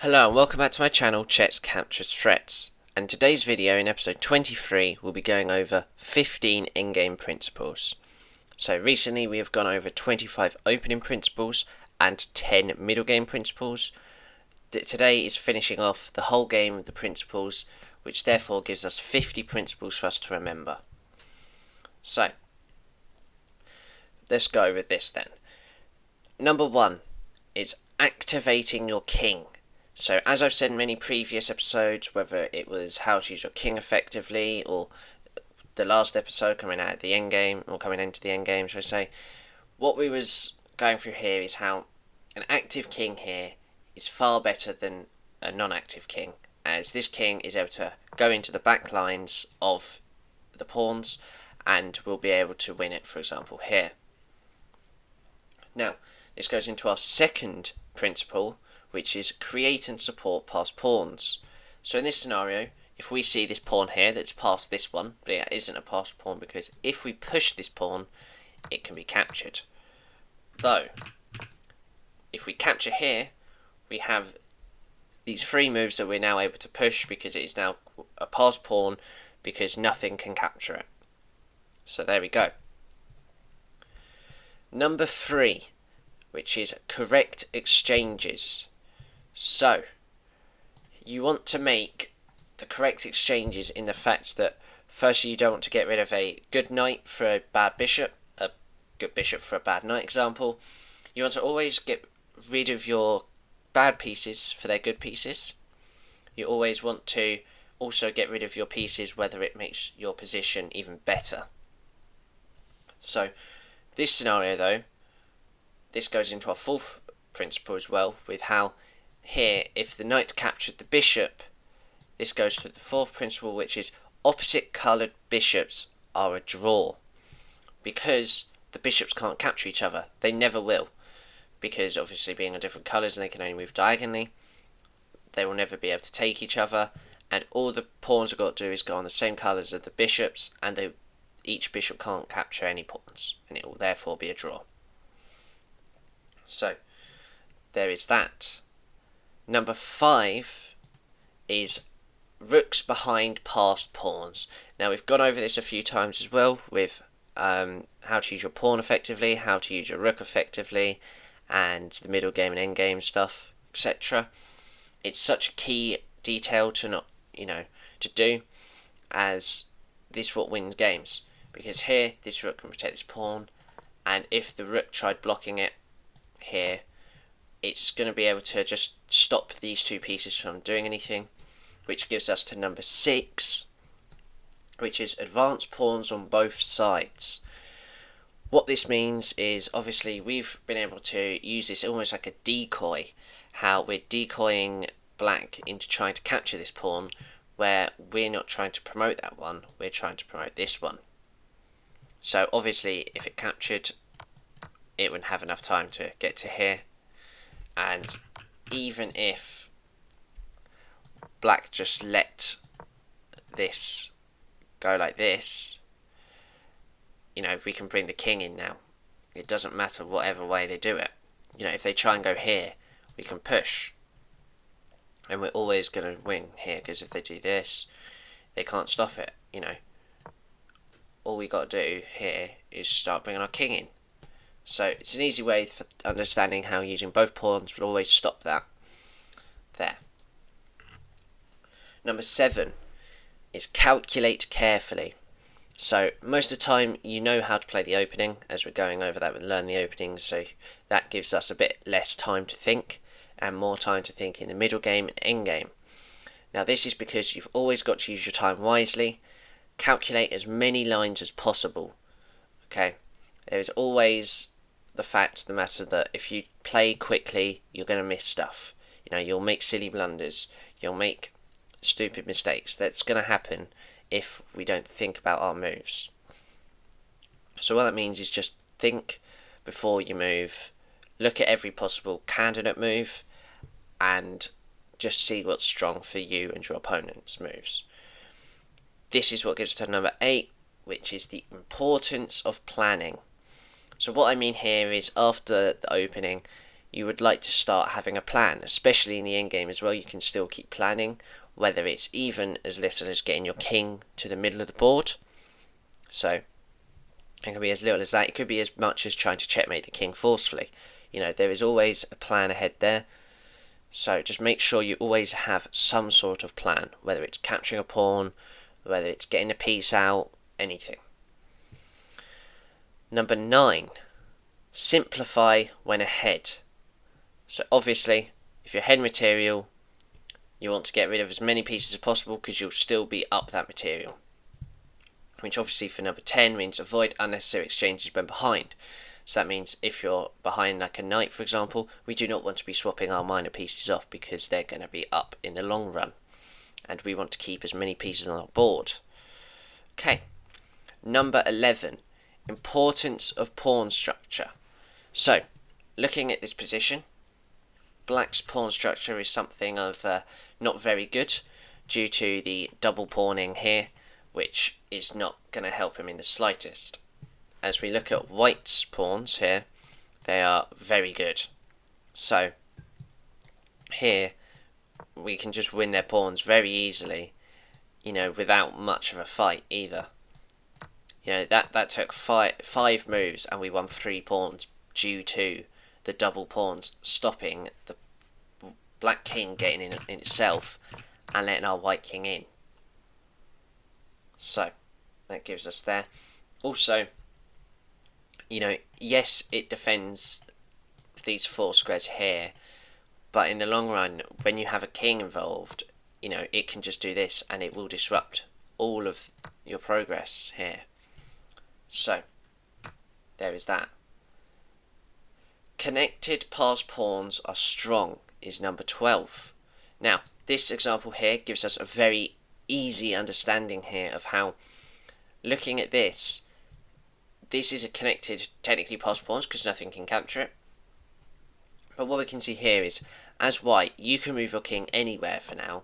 Hello and welcome back to my channel, Chess Captures Threats. And today's video, in episode 23, we'll be going over 15 endgame principles. So recently we have gone over 25 opening principles and 10 middle game principles. Today is finishing off the whole game of the principles, which therefore gives us 50 principles for us to remember. So, let's go over this then. Number 1 is activating your king. So, as I've said in many previous episodes, whether it was how to use your king effectively, or the last episode coming out of the endgame, or coming into the endgame, should I say, what we was going through here is how an active king here is far better than a non-active king, as this king is able to go into the back lines of the pawns, and will be able to win it, for example, here. Now, this goes into our second principle, which is create and support passed pawns. So in this scenario, if we see this pawn here that's passed this one, but it isn't a passed pawn because if we push this pawn, it can be captured. Though, if we capture here, we have these three moves that we're now able to push because it is now a passed pawn because nothing can capture it. So there we go. Number 3, which is correct exchanges. So, you want to make the correct exchanges in the fact that firstly you don't want to get rid of a good knight for a bad bishop, a good bishop for a bad knight example. You want to always get rid of your bad pieces for their good pieces. You always want to also get rid of your pieces whether it makes your position even better. So, this scenario though, this goes into our fourth principle as well, with how here, if the knight captured the bishop, this goes to the fourth principle, which is opposite coloured bishops are a draw. Because the bishops can't capture each other. They never will. Because obviously being on different colours and they can only move diagonally, they will never be able to take each other. And all the pawns have got to do is go on the same colours as the bishops, and each bishop can't capture any pawns. And it will therefore be a draw. So, there is that. Number 5 is rooks behind passed pawns. Now we've gone over this a few times as well with how to use your pawn effectively, how to use your rook effectively, and the middle game and end game stuff, etc. It's such a key detail to to do, as this is what wins games. Because here, this rook can protect this pawn, and if the rook tried blocking it here, it's going to be able to just stop these two pieces from doing anything, which gives us to number 6, which is advanced pawns on both sides. What this means is, obviously, we've been able to use this almost like a decoy, how we're decoying black into trying to capture this pawn, where we're not trying to promote that one, we're trying to promote this one. So, obviously, if it captured, it wouldn't have enough time to get to here. And even if black just let this go like this, we can bring the king in now. It doesn't matter whatever way they do it. If they try and go here, we can push. And we're always going to win here, because if they do this, they can't stop it, All we got to do here is start bringing our king in. So it's an easy way for understanding how using both pawns will always stop that. There. Number 7 is calculate carefully. So most of the time you know how to play the opening, as we're going over that with learn the opening, so that gives us a bit less time to think and more time to think in the middle game and end game. Now this is because you've always got to use your time wisely, calculate as many lines as possible. Okay, there's always the fact of the matter that if you play quickly, you're going to miss stuff. You'll make silly blunders. You'll make stupid mistakes. That's going to happen if we don't think about our moves. So what that means is just think before you move. Look at every possible candidate move and just see what's strong for you and your opponent's moves. This is what gives us to number 8, which is the importance of planning. So what I mean here is, after the opening, you would like to start having a plan, especially in the end game as well. You can still keep planning, whether it's even as little as getting your king to the middle of the board. So it can be as little as that. It could be as much as trying to checkmate the king forcefully. There is always a plan ahead there. So just make sure you always have some sort of plan, whether it's capturing a pawn, whether it's getting a piece out, anything. Number 9, simplify when ahead. So obviously, if you're ahead material, you want to get rid of as many pieces as possible because you'll still be up that material. Which obviously for number 10 means avoid unnecessary exchanges when behind. So that means if you're behind like a knight, for example, we do not want to be swapping our minor pieces off because they're going to be up in the long run. And we want to keep as many pieces on our board. Okay, number 11, importance of pawn structure. So, looking at this position, black's pawn structure is something of not very good due to the double pawning here, which is not going to help him in the slightest. As we look at white's pawns here, they are very good. So here we can just win their pawns very easily, without much of a fight either. That took five moves and we won 3 pawns due to the double pawns stopping the black king getting in itself and letting our white king in. So that gives us there. Also, yes, it defends these 4 squares here, but in the long run, when you have a king involved, it can just do this and it will disrupt all of your progress here. So there is that. Connected passed pawns are strong is number 12. Now, this example here gives us a very easy understanding here of how, looking at this is a connected, technically passed pawns because nothing can capture it. But what we can see here is, as white, you can move your king anywhere for now,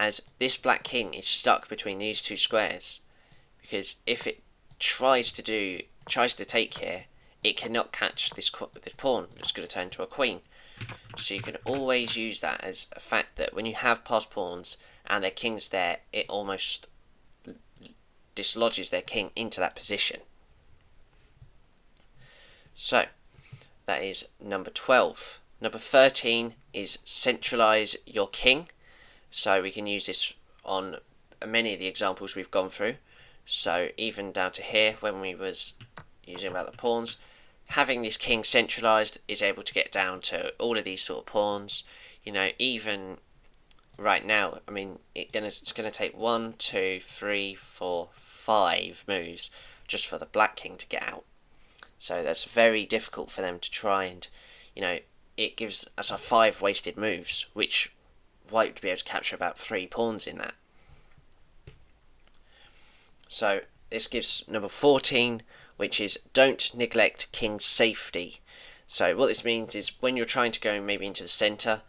as this black king is stuck between these 2 squares. Because if it tries to take here, it cannot catch this pawn. It's going to turn into a queen. So you can always use that as a fact that when you have passed pawns and their king's there, it almost dislodges their king into that position. So that is number 12. Number 13 is centralize your king. So we can use this on many of the examples we've gone through. So even down to here, when we was using about the pawns, having this king centralized is able to get down to all of these sort of pawns. Even right now, it's going to take 1, 2, 3, 4, 5 moves just for the black king to get out. So that's very difficult for them to try and, it gives us 5 wasted moves, which white would be able to capture about 3 pawns in that. So this gives number 14, which is don't neglect king's safety. So what this means is when you're trying to go maybe into the centre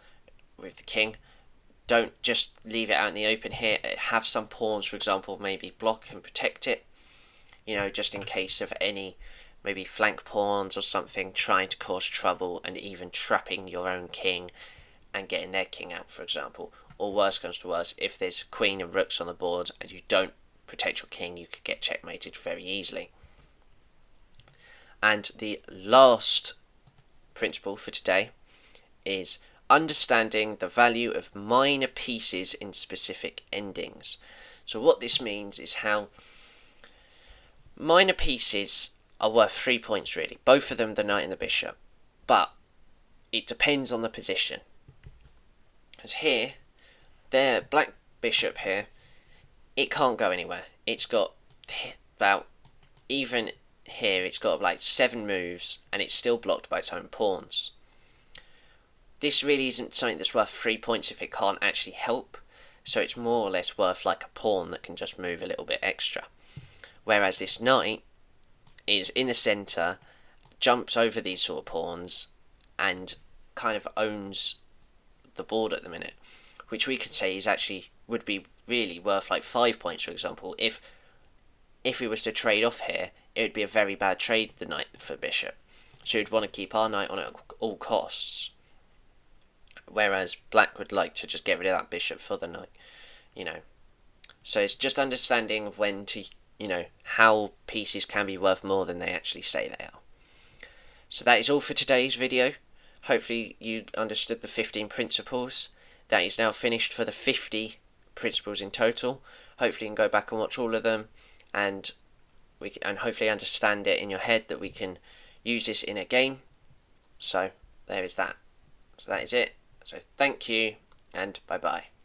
with the king, don't just leave it out in the open here. Have some pawns, for example, maybe block and protect it, just in case of any maybe flank pawns or something trying to cause trouble and even trapping your own king and getting their king out, for example. Or worse comes to worse, if there's queen and rooks on the board and you don't protect your king, you could get checkmated very easily. And the last principle for today is understanding the value of minor pieces in specific endings. So what this means is how minor pieces are worth 3 points really, both of them the knight and the bishop, but it depends on the position. Because here, their black bishop here, it can't go anywhere. It's got about, even here, it's got like 7 moves and it's still blocked by its own pawns. This really isn't something that's worth 3 points if it can't actually help, so it's more or less worth like a pawn that can just move a little bit extra. Whereas this knight is in the centre, jumps over these sort of pawns and kind of owns the board at the minute, which we could say is actually would be really worth like 5 points, for example. If we was to trade off here, it would be a very bad trade, the knight for bishop. So we'd want to keep our knight all costs. Whereas black would like to just get rid of that bishop for the knight, you know. So it's just understanding when to, you know, how pieces can be worth more than they actually say they are. So that is all for today's video. Hopefully you understood the 15 principles. That is now finished for the 50 principles in total. Hopefully you can go back and watch all of them, and hopefully understand it in your head that we can use this in a game. So there is that. So that is it. So thank you, and bye bye.